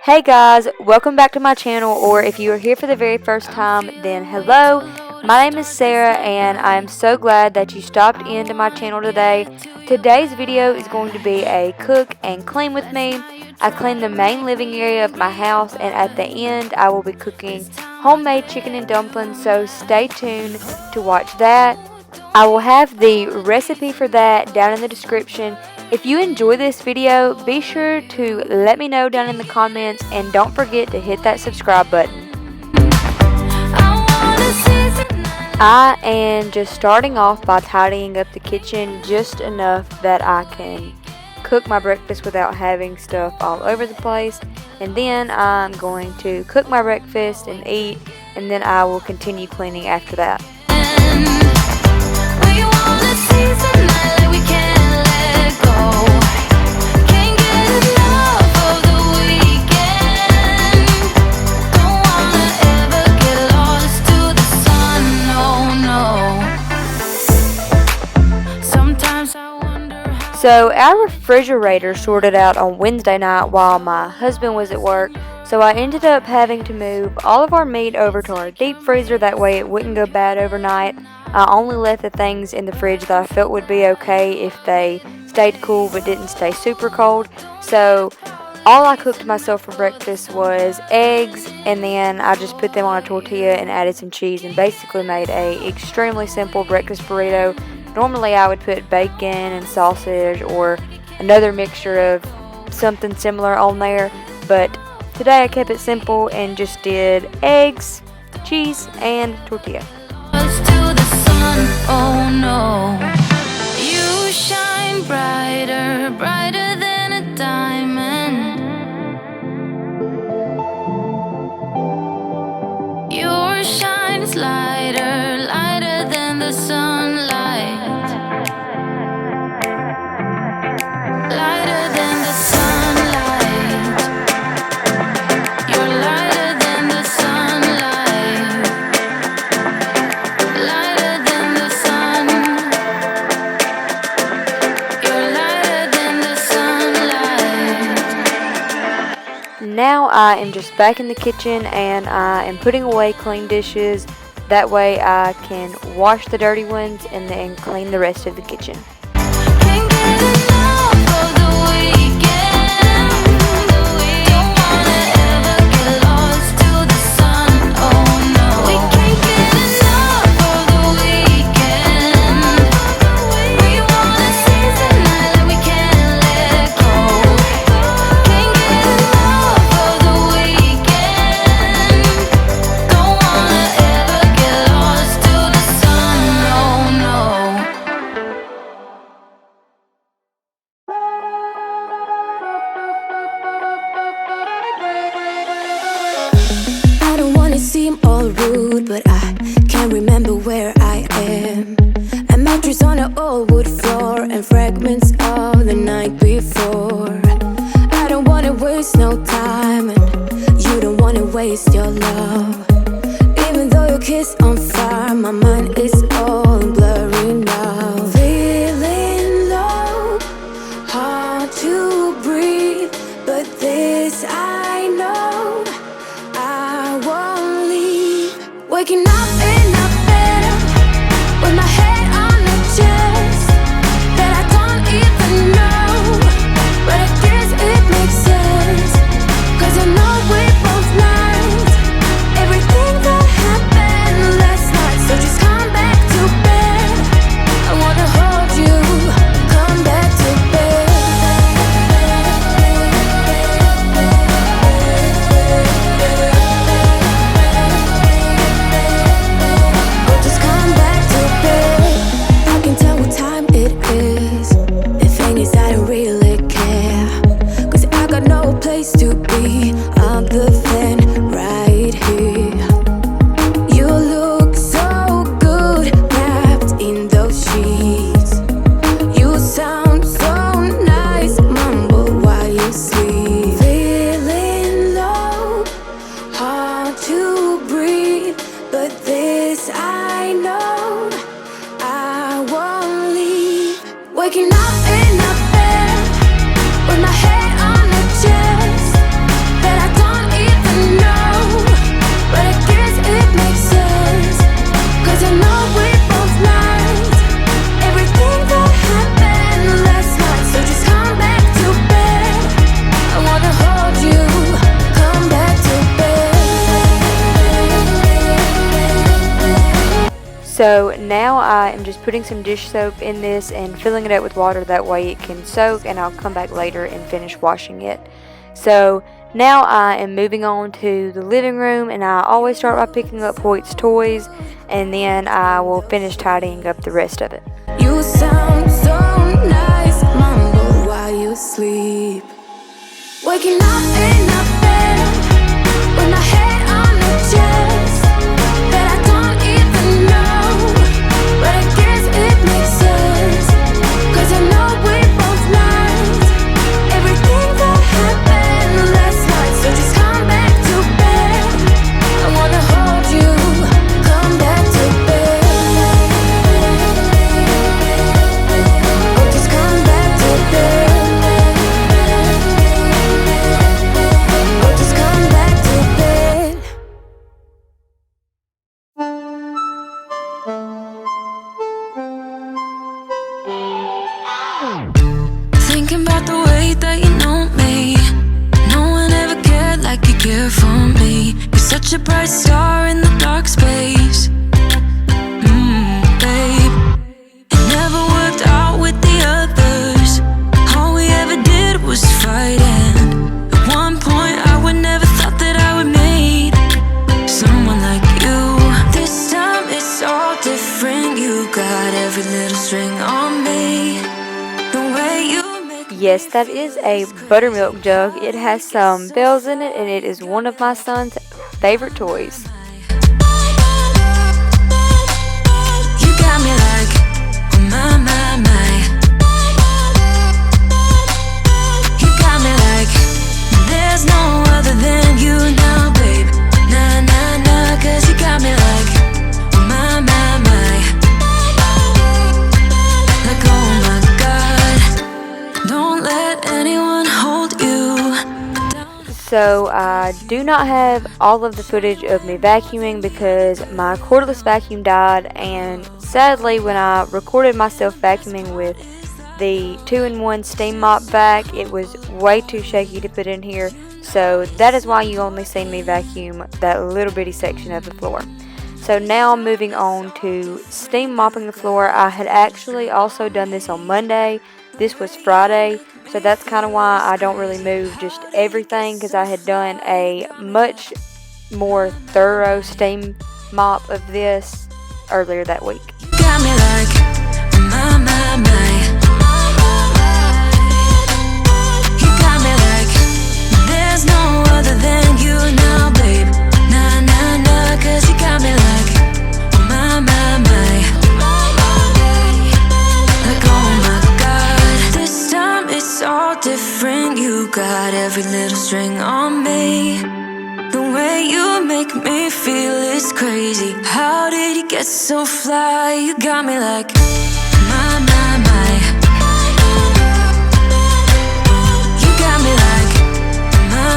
Hey guys, welcome back to my channel, or if you are here for the very first time, then hello. My name is Sarah and I am so glad that you stopped into my channel today. Today's video is going to be a cook and clean with me. I clean the main living area of my house, and at the end I will be cooking homemade chicken and dumplings, so stay tuned to watch that. I will have the recipe for that down in the description. If you enjoy this video, be sure to let me know down in the comments, and don't forget to hit that subscribe button. I am just starting off by tidying up the kitchen just enough that I can cook my breakfast without having stuff all over the place. And then I'm going to cook my breakfast and eat, and then I will continue cleaning after that. So our refrigerator sorted out on Wednesday night while my husband was at work, so I ended up having to move all of our meat over to our deep freezer, that way it wouldn't go bad overnight. I only left the things in the fridge that I felt would be okay if they stayed cool but didn't stay super cold. So all I cooked myself for breakfast was eggs, and then I just put them on a tortilla and added some cheese and basically made a extremely simple breakfast burrito. Normally I would put bacon and sausage or another mixture of something similar on there, but today I kept it simple and just did eggs, cheese, and tortilla. Oh no, you shine brighter, brighter than a diamond. Your shine is lighter, lighter than the sunlight. Lighter than the sunlight. You're lighter than the sunlight. Lighter than the sun. You're lighter than the sunlight. Now I am just back in the kitchen and I am putting away clean dishes. That way I can wash the dirty ones and then clean the rest of the kitchen. Can't get enough of the weekend. Don't wanna ever get lost to the sun. Oh no, we can't get enough of the weekend. We wanna seize the night like we can't let go. Can't get enough of the weekend. Don't wanna ever get lost to the sun. Oh no. I don't wanna seem all rude, but I can't remember where I am. A mattress on an old wood floor and fragments of the night before. I don't wanna waste no time, and you don't wanna waste your love. Even though your kiss on fire, my mind is all blurry now. Feeling low, hard to breathe, but this I know, I won't leave. Waking up in a bed with my head on the chest that I don't even know, but I guess it makes sense, 'cause I know we both learned everything that happened last night. So just come back to bed. I wanna hold you. Come back to bed. Oh, just come back to bed. I can tell what time it is. The thing is I don't really care, 'cause I got no place to be other than right here. You look so good wrapped in those sheets. You sound so nice, mumble while you sleep. Feeling low, hard to breathe, but this I know, I won't leave. Waking up in a bed with my head on the chest that I don't So now I am just putting some dish soap in this and filling it up with water, that way it can soak, and I'll come back later and finish washing it. So now I am moving on to the living room, and I always start by picking up Hoyt's toys, and then I will finish tidying up the rest of it. You sound so nice, mumble while you sleep. Waking up in a bed with my head on the chest that I don't even know, but I guess it makes sense, 'cause I know we both lied everything that happened last night. So just come back to bed. I wanna hold you. Come back to bed. Oh, just come back to bed. Oh, just come back to bed. Thinking about the way that you know me. No one ever cared like you care for me. You're such a bright star in the dark space. Babe, it never worked out with the others. All we ever did was fight, and at one point I would never thought that I would meet someone like you. This time it's all different. You got every little string on me. The way you make Yes, that is a buttermilk jug. It has some bells in it, and it is one of my son's favorite toys. You got me like, oh my. You got me like, there's no other than you now, babe. Nah, 'cause you got me like, oh my. Like, oh my God, don't let anyone hold you down. So I do not have all of the footage of me vacuuming because my cordless vacuum died, and sadly when I recorded myself vacuuming with the 2-in-1 steam mop vac, it was way too shaky to put in here, so that is why you only see me vacuum that little bitty section of the floor. So now I'm moving on to steam mopping the floor. I had actually also done this on Monday. This was Friday, so that's kind of why I don't really move just everything, because I had done a much more thorough steam mop of this earlier that week. You got me like, my. You got me like, there's no other than you now, babe. Nah, 'cause you got me like, my. Like, oh my God, this time it's all different. You got every little string on me. The way you make me feel is crazy. How did you get so fly? You got me like, my. You got me like, my.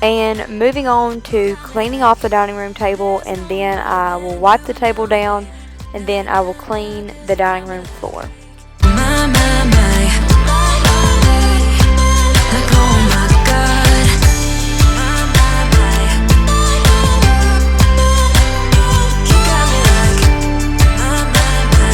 And moving on to cleaning off the dining room table, and then I will wipe the table down, and then I will clean the dining room floor. My. Like, oh my God. You got me like, my.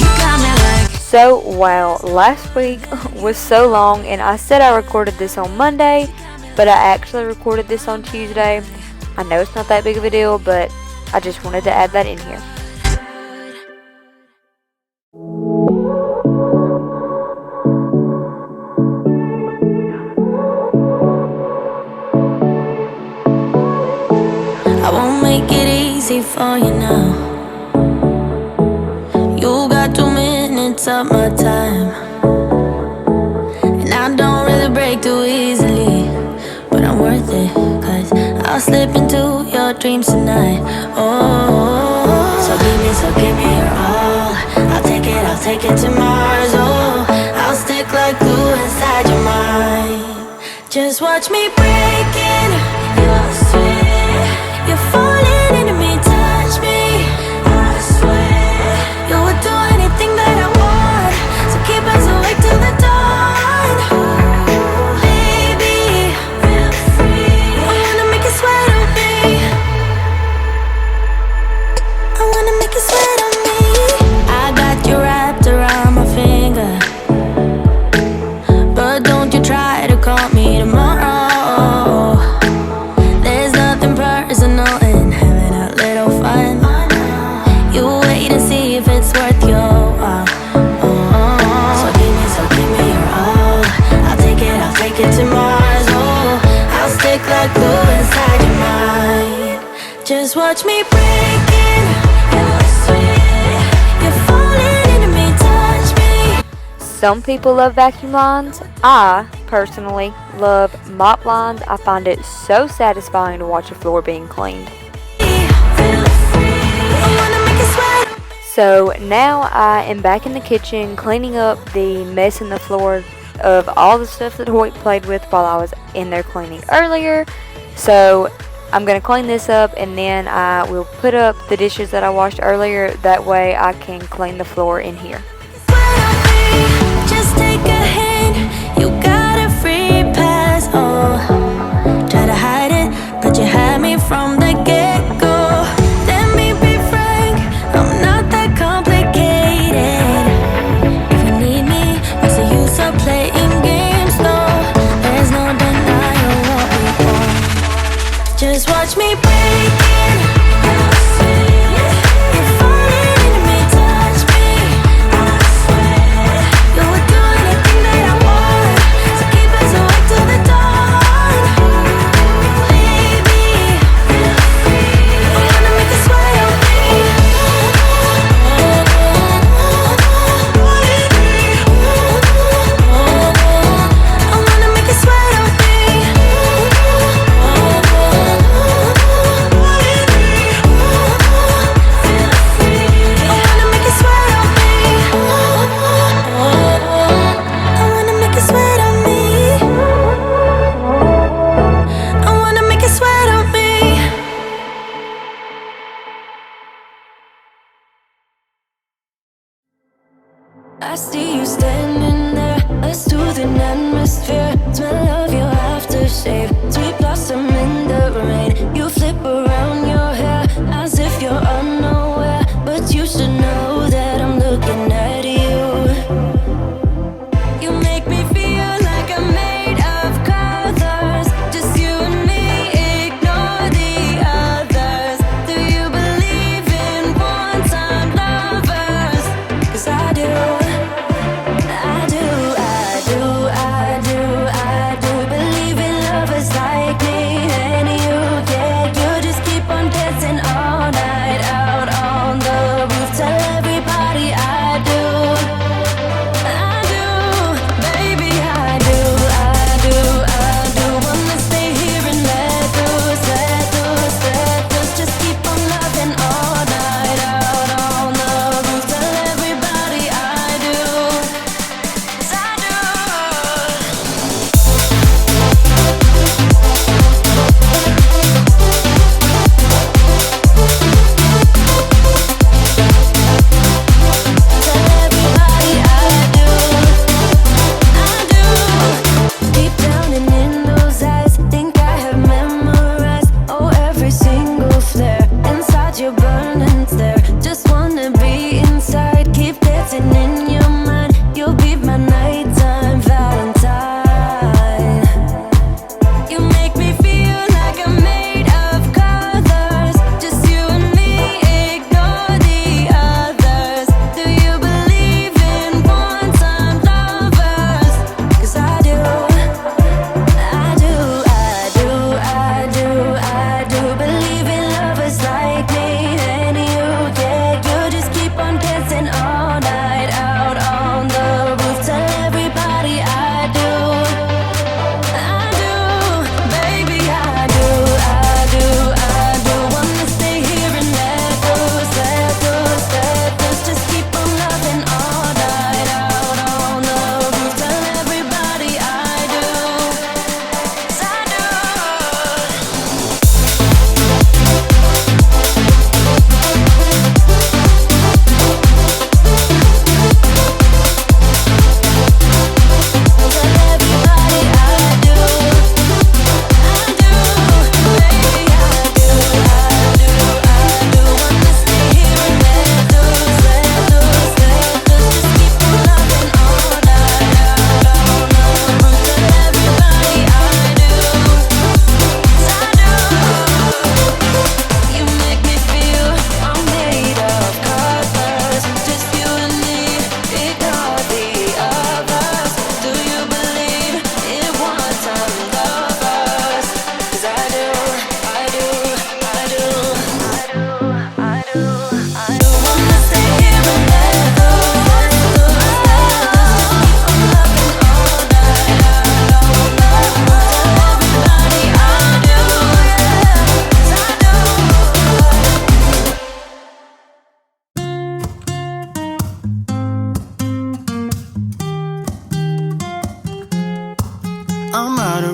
You got me like. So, wow, last week was so long, and I said I recorded this on Monday, but I actually recorded this on Tuesday. I know it's not that big of a deal, but I just wanted to add that in here. I won't make it easy for you now. You got 2 minutes of my time, and I don't really break too easily, but I'm worth it, 'cause I'll slip into your dreams tonight. Oh, so give me your all. I'll take it to Mars. Oh, I'll stick like glue inside your mind. Just watch me breaking your sweat. You're falling into me, touch me. I swear you would do anything that I want, so keep us awake till the dawn. Baby, feel free. I wanna make you sweat. hot glue inside your mind. Just watch me break in. You're sweet. You're falling into me, touch me. Some people love vacuum lines. I personally love mop lines. I find it so satisfying to watch a floor being cleaned. So now I am back in the kitchen cleaning up the mess in the floor of all the stuff that Hoyt played with while I was in there cleaning earlier. So I'm going to clean this up and then I will put up the dishes that I washed earlier. That way I can clean the floor in here. Just take a hint, you got a free pass. Oh, try to hide it, but you had me from the get-go. Let me be frank, I'm not that complicated. If you need me, what's the use of playing games? No, there's no denying what we want. Just watch me break in. You're sweet. You're falling into me, touch me. I swear you would do anything that I want. So keep us awake till the dawn. Baby, feel free. I wanna make you sweat on me. I wanna make you sweat on me. I see you standing there, a soothing atmosphere. Smell of your aftershave, sweet blossom in the rain. You flip around your hair as if you're unaware, but you should know that I'm looking at you. You make me feel like I'm made of colors. Just you and me, ignore the others. Do you believe in one-time lovers? 'Cause I do. I do believe in love is like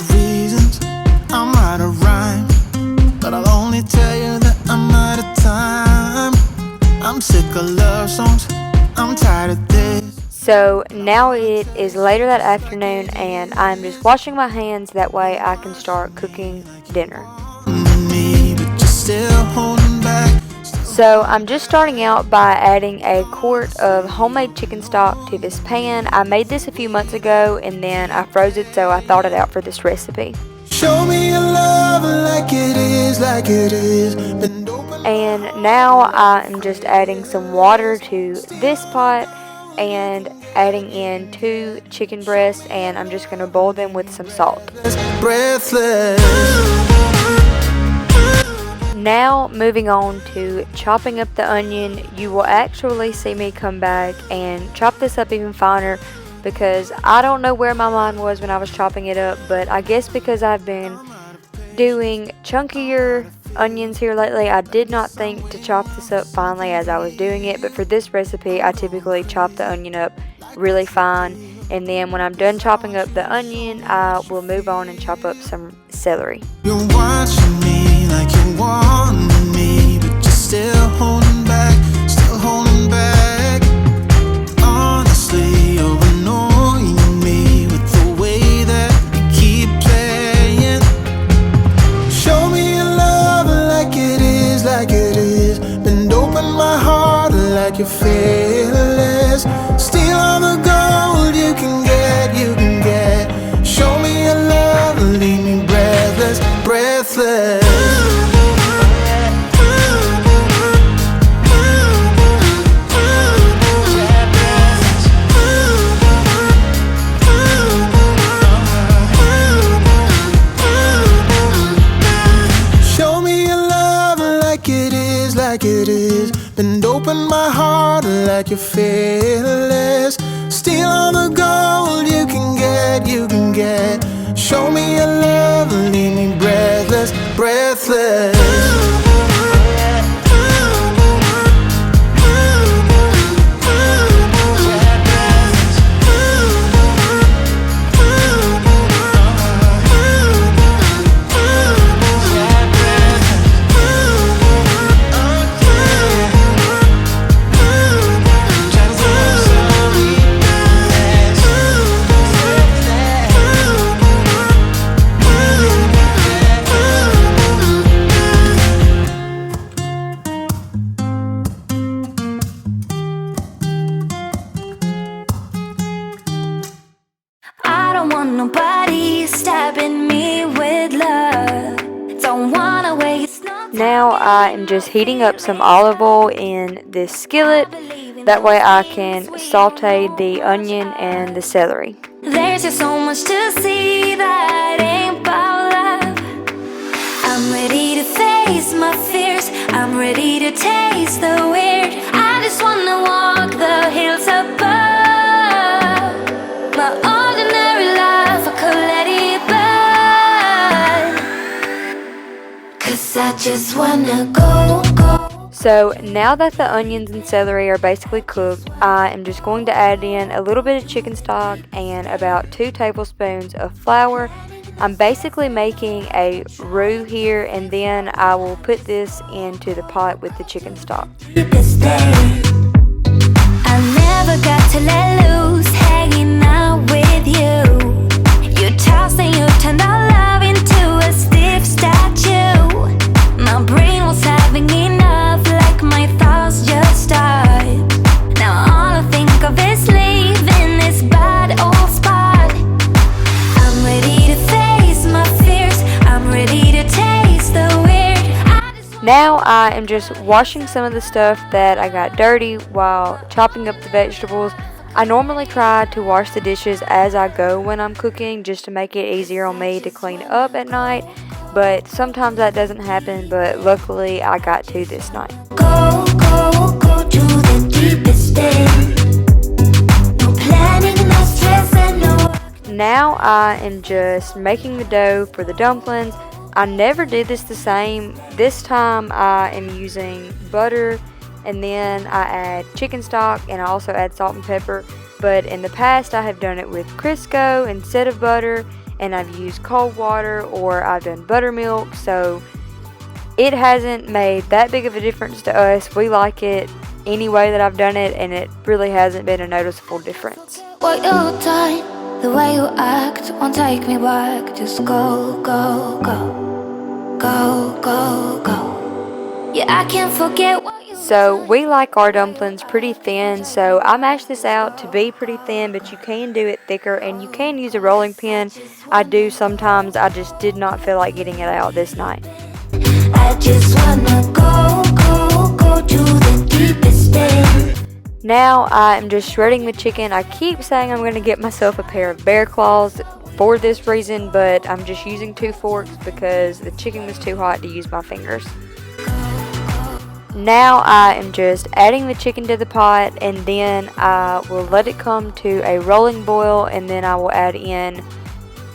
of reasons I might have rhymed, but I'll only tell you that I'm out of time. I'm sick of love songs, I'm tired of this. So now it is later that afternoon and I'm just washing my hands, that way I can start cooking dinner. Me, but you're still holding back. So I'm just starting out by adding a quart of homemade chicken stock to this pan. I made this a few months ago and then I froze it, so I thawed it out for this recipe. Show me your love like it is, like it is. Bend over. And now I am just adding some water to this pot and adding in 2 chicken breasts, and I'm just going to boil them with some salt. Breathless. Now moving on to chopping up the onion. You will actually see me come back and chop this up even finer, because I don't know where my mind was when I was chopping it up, but I guess because I've been doing chunkier onions here lately, I did not think to chop this up finely as I was doing it. But for this recipe, I typically chop the onion up really fine, and then when I'm done chopping up the onion, I will move on and chop up some celery. You're watching me like you want me, but you're still holding back, still holding back. Honestly, you're annoying me with the way that you keep playing. Show me your love like it is, like it is. Bend open my heart like you're fearless. Steal all the gold you can get, you can get. Show me your love, leave me breathless, breathless. Show me your love like it is, like it is. Bend open my heart like you're fearless. Steal all the gold you can get, you can get. Show me your love, leave me breathless, breathless. I don't want nobody stabbing me with love. Don't wanna waste no time. Now I am just heating up some olive oil in this skillet, that way I can saute the onion and the celery. There's just so much to see that ain't about love. I'm ready to face my fears, I'm ready to taste the weird. I just wanna walk the hills above. My ordinary life, I could let it burn. 'Cause I just wanna go, go. So now that the onions and celery are basically cooked, I am just going to add in a little bit of chicken stock and about 2 tablespoons of flour. I'm basically making a roux here, and then I will put this into the pot with the chicken stock. This day, I never got to let loose, hanging out with you. You tossed and you turned our love into a stiff statue. My brain was having enough, like my thoughts just stopped. Now all I think of is leaving this bad old spot. I'm ready to face my fears, I'm ready to taste the weird. Now I am just washing some of the stuff that I got dirty while chopping up the vegetables. I normally try to wash the dishes as I go when I'm cooking, just to make it easier on me to clean up at night, but sometimes that doesn't happen, but luckily I got to this night. Go, go, go to the deepest day. No planning, no stress, and no. Now I am just making the dough for the dumplings. I never did this the same. This time I am using butter, and then I add chicken stock, and I also add salt and pepper. But in the past I have done it with Crisco instead of butter, and I've used cold water or I've done buttermilk, so it hasn't made that big of a difference to us. We like it any way that I've done it, and it really hasn't been a noticeable difference. What you done, the way you act won't take me back. Just go, go, go, go, go, go. Yeah, I can't forget what you. So we like our dumplings pretty thin, so I mashed this out to be pretty thin, but you can do it thicker and you can use a rolling pin. I do sometimes. I just did not feel like getting it out this night. I just wanna go, go, go to the deepest end. Now I am just shredding the chicken. I keep saying I'm going to get myself a pair of bear claws for this reason, but I'm just using 2 forks because the chicken was too hot to use my fingers. Now I am just adding the chicken to the pot, and then I will let it come to a rolling boil, and then I will add in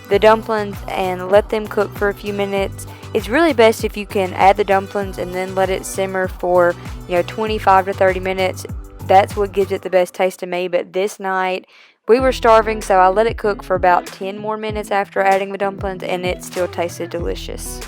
the dumplings and let them cook for a few minutes. It's really best if you can add the dumplings and then let it simmer for 25 to 30 minutes. That's what gives it the best taste to me. But this night we were starving, so I let it cook for about 10 more minutes after adding the dumplings, and it still tasted delicious.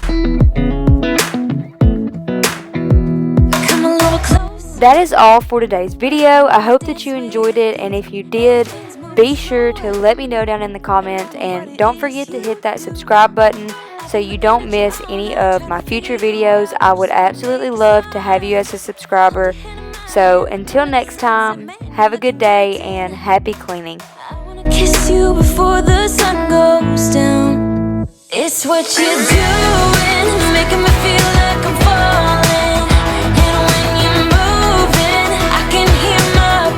That is all for today's video. I hope that you enjoyed it, and if you did, be sure to let me know down in the comments, and don't forget to hit that subscribe button so you don't miss any of my future videos. I would absolutely love to have you as a subscriber. So until next time, have a good day and happy cleaning. Kiss you before the sun goes down. It's what you do.